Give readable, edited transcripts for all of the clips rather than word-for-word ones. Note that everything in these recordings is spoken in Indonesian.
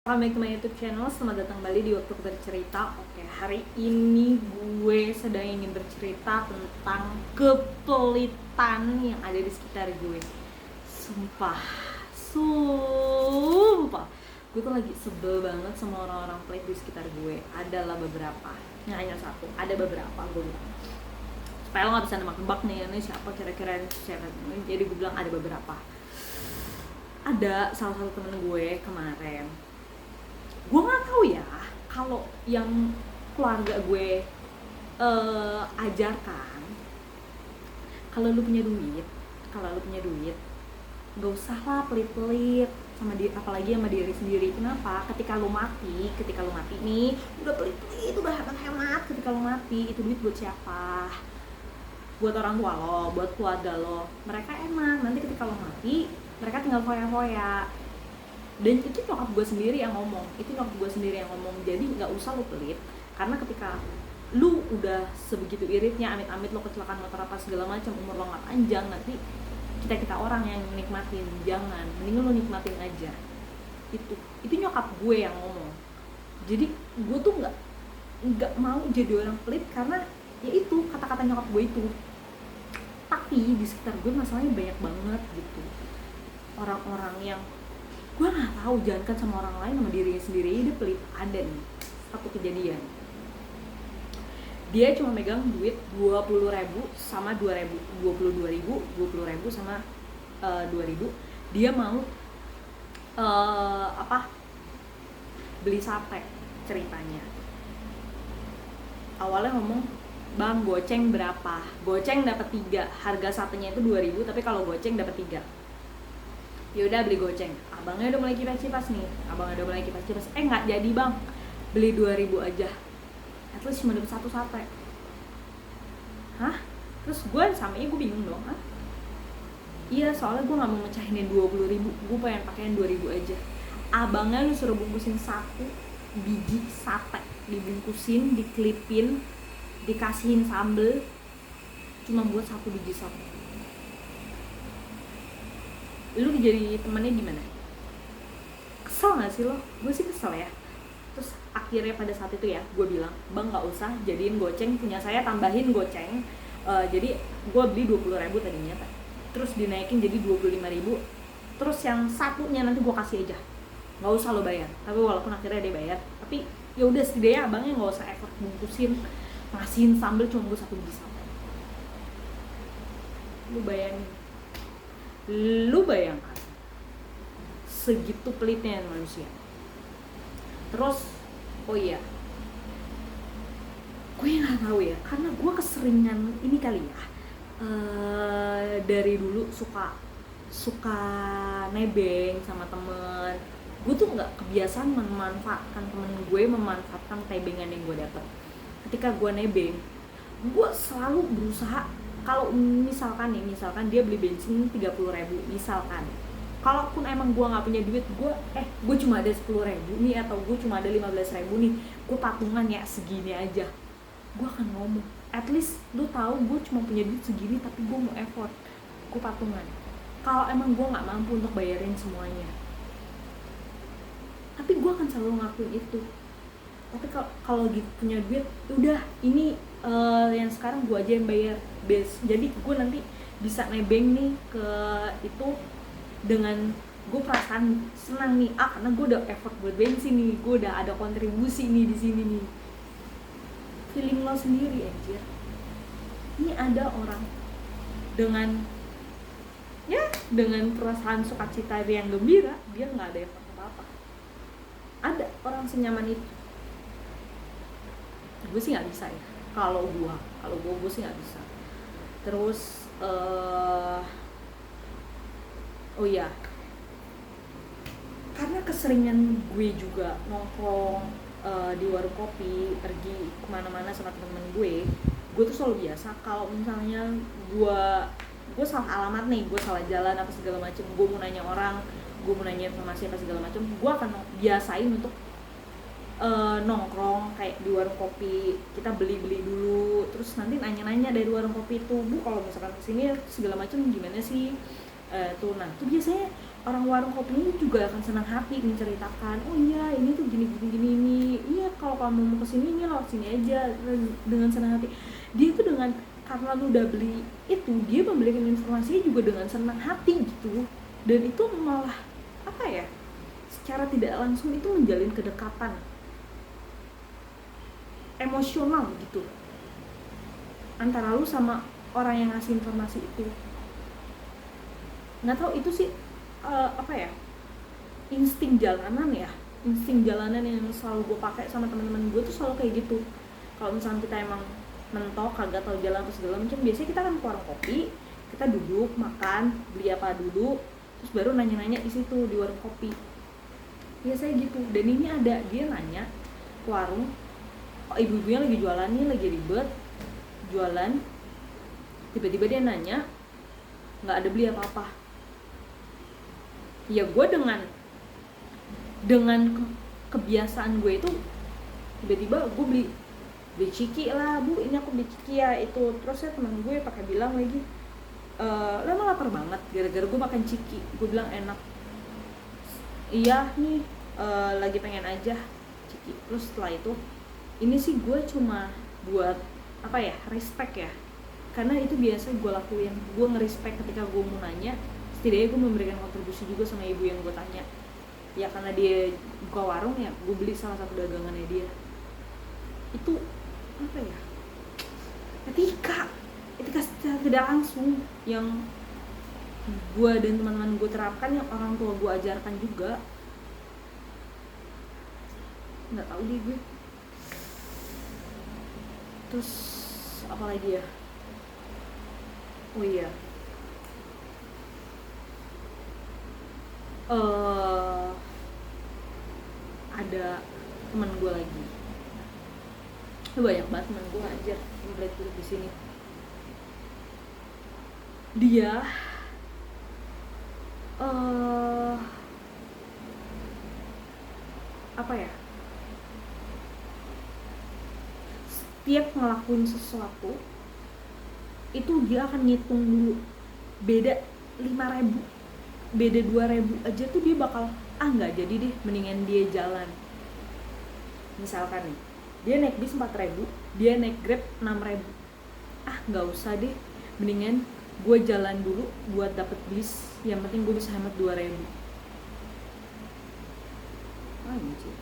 Welcome back to my YouTube channel. Selamat datang kembali di Waktu Bercerita. Oke, hari ini gue sedang ingin bercerita tentang kepelitan yang ada di sekitar gue. Sumpah gue tuh lagi sebel banget sama orang-orang pelit di sekitar gue. Adalah beberapa, nggak hanya satu, ada beberapa gue bilang. Supaya lo nggak bisa nebak-nebak nih, ini siapa kira-kira siapa. Jadi gue bilang ada beberapa. Ada salah satu temen gue kemarin, gue nggak tahu ya kalau yang keluarga gue ajarkan, kalau lu punya duit nggak usah lah pelit-pelit sama diri, apalagi sama diri sendiri. Kenapa? Ketika lu mati nih udah pelit-pelit, udah hemat-hemat, ketika lu mati itu duit buat siapa? Buat orang tua lo, buat keluarga lo. Mereka emang nanti ketika lo mati mereka tinggal foya-foya. Dan itu nyokap gue sendiri yang ngomong, jadi nggak usah lo pelit, karena ketika lu udah sebegitu iritnya, amit-amit lo kecelakaan motor apa segala macam, umur lo nggak panjang, nanti kita orang yang nikmatin. Jangan, mending lo nikmatin aja. Itu nyokap gue yang ngomong. Jadi gue tuh nggak mau jadi orang pelit karena ya itu kata-kata nyokap gue itu. Tapi di sekitar gue masalahnya banyak banget gitu, orang-orang yang gue nggak tahu, jangankan sama orang lain, sama dirinya sendiri dia pelit. Ada nih satu kejadian, dia cuma megang duit 20.000 sama 2.000, 20.000 sama 2.000. Dia mau beli sate. Ceritanya awalnya ngomong, bang goceng berapa? Goceng dapat 3, harga satenya itu 2.000, tapi kalau goceng dapat 3. Ya udah beli goceng. Abangnya udah mulai kipas-kipas nih. Nggak jadi bang, beli 2.000 aja. At least cuma dapat satu sate. Hah? Terus gue samanya gue bingung dong. Hah? Iya, soalnya gue nggak mau mecahin 20.000, gue pengen pakein 2.000 aja. Abangnya lu suruh bungkusin 1 biji sate, dibungkusin, diklipin, dikasihin sambel, cuma buat 1 biji sate. Lu jadi temannya gimana? Kesel gak sih lo? Gue sih kesel ya. Terus akhirnya pada saat itu ya gue bilang, bang gak usah jadiin goceng, punya saya tambahin goceng. Jadi gue beli 20.000 tadinya, terus dinaikin jadi 25.000. Terus yang satunya nanti gue kasih aja, gak usah lo bayar. Tapi walaupun akhirnya dia bayar, tapi ya udah setidaknya abangnya gak usah effort bungkusin, ngasihin sambel cuma buat 1 biji sate. Lu bayangkan segitu pelitnya manusia. Terus oh iya, gue nggak tahu ya, karena gue keseringan ini kali ya, dari dulu suka nebeng sama temen. Gue tuh nggak kebiasaan memanfaatkan temen gue, memanfaatkan tebengan yang gue dapet. Ketika gue nebeng, gue selalu berusaha, kalau misalkan dia beli bensin 30.000 misalkan, kalaupun emang gue nggak punya duit, gue cuma ada 10.000 nih, atau gue cuma ada 15.000 nih, gue patungan ya segini aja, gue akan ngomong, at least lu tahu gue cuma punya duit segini, tapi gue mau effort, gue patungan. Kalau emang gue nggak mampu untuk bayarin semuanya, tapi gue akan selalu ngakuin itu. Tapi kalau gitu punya duit, udah ini yang sekarang gue aja yang bayar base. Jadi gue nanti bisa nebeng nih ke itu dengan gue perasaan senang nih, karena gue udah effort buat bensin nih, gue udah ada kontribusi nih di sini nih. Feeling lo sendiri anjir. Ini ada orang dengan perasaan sukacita yang gembira, dia nggak ada effort apa-apa. Ada orang senyaman itu. Gue sih nggak bisa ya. Kalau gue sih nggak bisa. Terus oh iya, karena keseringan gue juga nongkrong di warung kopi, pergi kemana-mana sama temen gue tuh selalu biasa kalau misalnya gue salah alamat nih, gue salah jalan apa segala macem, gue mau nanya orang, gue mau nanya informasi apa segala macem, gue akan biasain untuk nongkrong kayak di warung kopi, kita beli dulu, terus nanti nanya dari warung kopi itu, bu kalau misalkan kesini segala macam gimana sih, tuh biasanya orang warung kopi ini juga akan senang hati menceritakan, oh iya ini tuh gini gini gini ini, iya kalau kamu mau kesini ini lewat sini aja, dengan senang hati. Dia tuh dengan, karena lu udah beli itu, dia memberikan informasinya juga dengan senang hati gitu. Dan itu malah apa ya, secara tidak langsung itu menjalin kedekatan emosional gitu antara lu sama orang yang ngasih informasi itu. Nggak tahu itu sih apa ya, insting jalanan yang selalu gue pakai sama teman-teman gue tuh selalu kayak gitu. Kalau misalnya kita emang mentok kagak tahu jalan atau segala macam, biasanya kita kan ke warung kopi, kita duduk makan, beli apa dulu, terus baru nanya-nanya di situ di warung kopi. Biasanya gitu. Dan ini ada, dia nanya ke warung, oh, ibu-ibunya lagi jualan nih, lagi ribet jualan, tiba-tiba dia nanya, nggak ada beli apa-apa. Ya gue dengan kebiasaan gue itu, tiba-tiba gue beli ciki lah, bu ini aku beli ciki ya itu. Terus ya teman gue pakai bilang lagi, lo emang lapar banget gara-gara gue makan ciki. Gue bilang enak, iya nih lagi pengen aja ciki. Terus setelah itu, ini sih gue cuma buat apa ya, respect ya, karena itu biasa gue lakuin. Gue nge-respect ketika gue mau nanya, setidaknya gue memberikan kontribusi juga sama ibu yang gue tanya. Ya karena dia buka warung ya, gue beli salah satu dagangannya dia. Itu apa ya, etika secara tidak langsung yang gue dan teman-teman gue terapkan, yang orang tua gue ajarkan juga. Nggak tahu deh gue. Terus apa lagi ya, oh iya, ada teman gue lagi, banyak banget teman gue aja yang belajar di sini. Dia apa ya, setiap ngelakuin sesuatu itu dia akan ngitung dulu. Beda 5.000, beda 2.000 aja tuh dia bakal, nggak jadi deh, mendingan dia jalan. Misalkan nih, dia naik bis 4.000, dia naik Grab 6.000, nggak usah deh, mendingan gue jalan dulu buat dapet bis, yang penting gue bisa hemat 2.000. Anjir,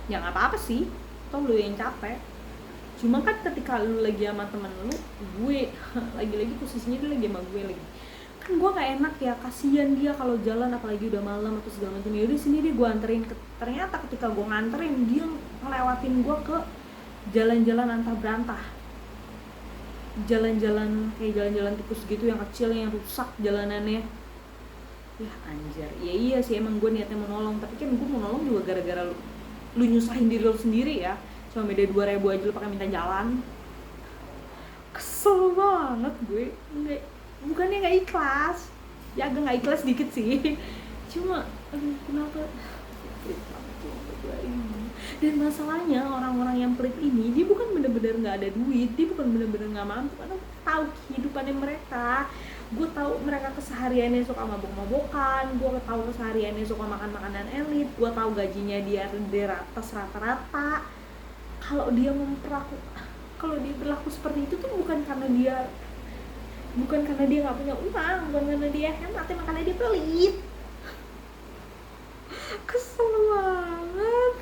ya nggak apa-apa sih, toh lu yang capek. Cuma kan ketika lu lagi sama temen lu, gue lagi-lagi posisinya dia lagi sama gue lagi, kan gue nggak enak ya, kasihan dia kalau jalan apalagi udah malam atau segala macam. Ya udah sini deh gue anterin. Ternyata ketika gue nganterin, dia ngelewatin gue ke jalan-jalan antah berantah, jalan-jalan kayak jalan-jalan tikus gitu yang kecil, yang rusak jalanannya. Ya anjir, ya iya sih emang gue niatnya mau nolong, tapi kan gue mau nolong juga gara-gara lu nyusahin diri lu sendiri ya. Cuma beda 2.000 aja lu pakai minta jalan. Kesel banget gue. Bukannya nggak ikhlas, ya agak nggak ikhlas dikit sih. Cuma aduh, kenapa pelit banget tuh berdua ini. Dan masalahnya orang-orang yang pelit ini, dia bukan bener-bener nggak ada duit, dia bukan bener-bener nggak mampu, karena tahu kehidupannya mereka. Gue tahu mereka kesehariannya suka mabok-mabokan, gue tahu kesehariannya suka makan makanan elit, gue tahu gajinya dia di atas rata-rata. Kalau dia berlaku seperti itu tuh bukan karena dia nggak punya uang, bukan karena dia hemat, emang karena dia pelit. Kesel banget.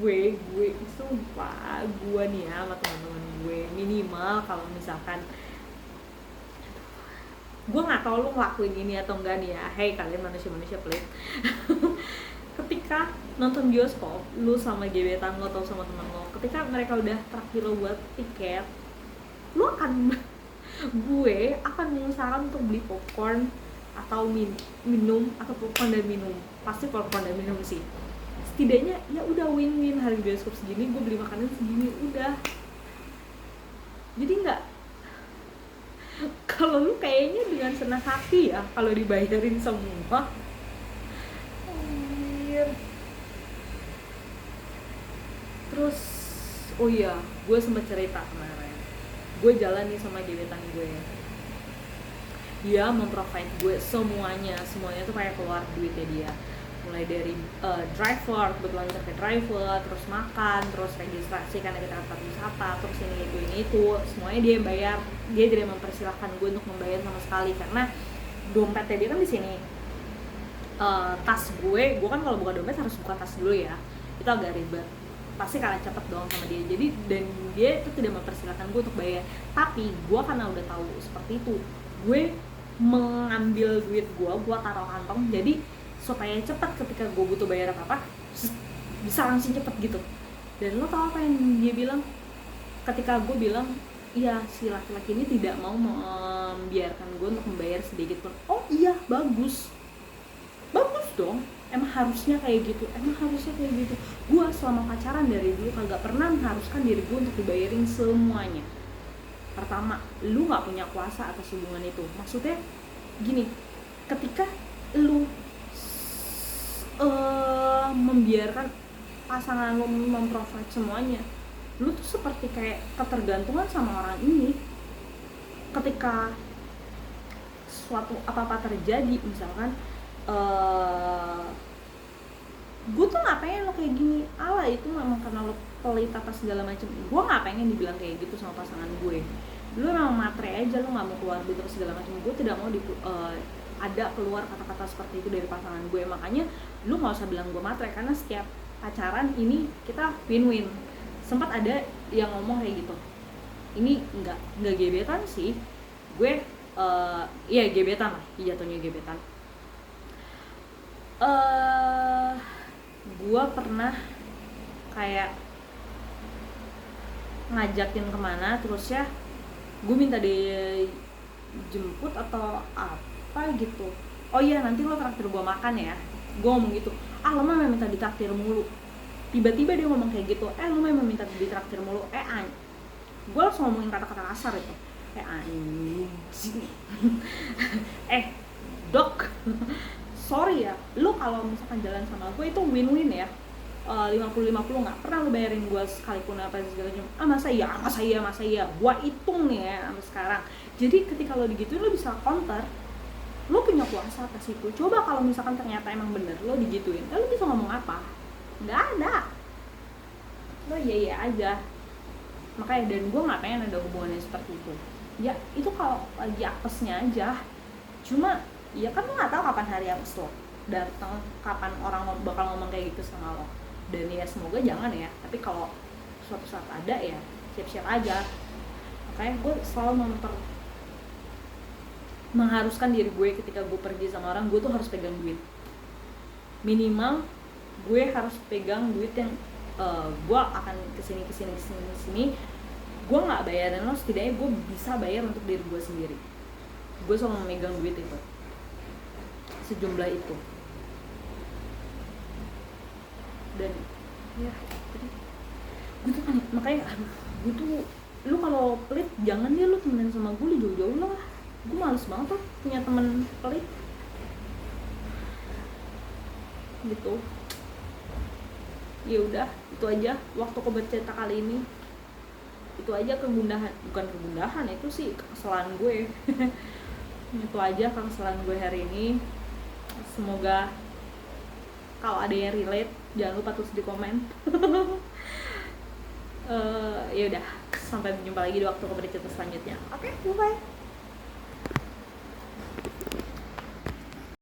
Gue sumpah, gue nih ya sama teman-teman gue, minimal kalau misalkan gue nggak tahu lu ngelakuin ini atau enggak nih ya, hey kalian manusia pelit. Ketika nonton bioskop, lu sama gebetan lo atau sama teman lo, ketika mereka udah traktir lo buat tiket, lu akan gue akan mengusahakan untuk beli popcorn atau minum, atau popcorn dan minum, pasti popcorn dan minum sih. Setidaknya ya udah win-win, harga bioskop segini gue beli makanan segini, udah. Jadi nggak, kalau lu kayaknya dengan senang hati ya kalau dibayarin semua. Terus oh iya, gue sempat cerita kemarin, gue jalan nih sama gebetan gue, dia memprovide gue semuanya tuh kayak keluar duitnya dia, mulai dari driver, kebetulan terkait driver, terus makan, terus registrasi karena kita tempat wisata, terus ini itu semuanya dia yang bayar. Dia tidak mempersilahkan gue untuk membayar sama sekali karena dompetnya dia kan di sini. Tas gue kan kalau buka dompet harus buka tas dulu ya, itu agak ribet, pasti kalah cepet dong sama dia. Jadi dan dia itu tidak mempersilahkan gue untuk bayar, tapi gue karena udah tahu seperti itu, gue mengambil duit gue taruh kantong, jadi supaya cepet ketika gue butuh bayar apa bisa langsung cepet gitu. Dan lo tau apa yang dia bilang ketika gue bilang iya, si laki-laki ini tidak mau membiarkan gue untuk membayar sedikit pun. Oh iya, bagus dong, emang harusnya kayak gitu, gue selama pacaran dari dulu kagak pernah mengharuskan diri gue untuk dibayarin semuanya. Pertama, lu gak punya kuasa atas hubungan itu. Maksudnya gini, ketika lu membiarkan pasangan lu memprovide semuanya, lu tuh seperti kayak ketergantungan sama orang ini. Ketika suatu apa-apa terjadi, misalkan gue tuh gak pengen lo kayak gini, ala itu memang karena lo pelit apa segala macam. Gue gak pengen dibilang kayak gitu sama pasangan gue. Lu memang matre aja, lu gak mau keluar duit terus segala macam. Gue tidak mau ada keluar kata-kata seperti itu dari pasangan gue. Makanya lu gak usah bilang gue matre, karena setiap pacaran ini kita win-win. Sempat ada yang ngomong kayak gitu, ini nggak gebetan sih, gue iya gebetan lah, jatuhnya gebetan. Gue pernah kayak ngajakin kemana, terus ya gue minta dia jemput atau apa gitu. Oh iya, nanti lo traktir gue makan ya. Gue ngomong gitu, lo memang minta ditraktir mulu. Tiba-tiba dia ngomong kayak gitu, lo memang minta ditraktir mulu. Gue langsung ngomongin kata-kata kasar itu, anjing. Dok, sorry ya, lu kalau misalkan jalan sama gue itu win-win ya, 50-50, nggak pernah lu bayarin gue sekalipun apa segala macam. Masa iya, gue hitung nih ya sampai sekarang. Jadi ketika lo digituin, lo bisa counter, lo punya kuasa atas itu. Coba kalau misalkan ternyata emang bener lo digituin, lo bisa ngomong apa? Nggak ada, lo iya aja. Makanya, dan gue nggak pengen ada hubungannya seperti itu ya. Itu kalau lagi apesnya aja. Cuma ya kan lo nggak tahu kapan hari apes lo datang, kapan orang bakal ngomong kayak gitu sama lo. Dan ya semoga jangan ya, tapi kalau suatu saat ada ya siap-siap aja. Makanya gue selalu mengharuskan diri gue ketika gue pergi sama orang, gue tuh harus pegang duit. Minimal gue harus pegang duit yang gue akan kesini. Gue nggak bayarin lo, setidaknya gue bisa bayar untuk diri gue sendiri. Gue selalu memegang duit itu, sejumlah itu. Dan ya gue tuh panik. Makanya gue tuh, lu kalau pelit jangan deh lu temenan sama gue, lu jauh-jauh lah. Gue males banget tuh punya temen pelit gitu. Ya udah, itu aja waktu aku bercerita kali ini. Itu aja bukan kegundahan, itu sih kekesalan gue. Itu aja kekesalan gue hari ini. Semoga kalau ada yang relate, jangan lupa tulis di komen. Ya udah, sampai berjumpa lagi di waktu aku bercerita selanjutnya. Oke, bye.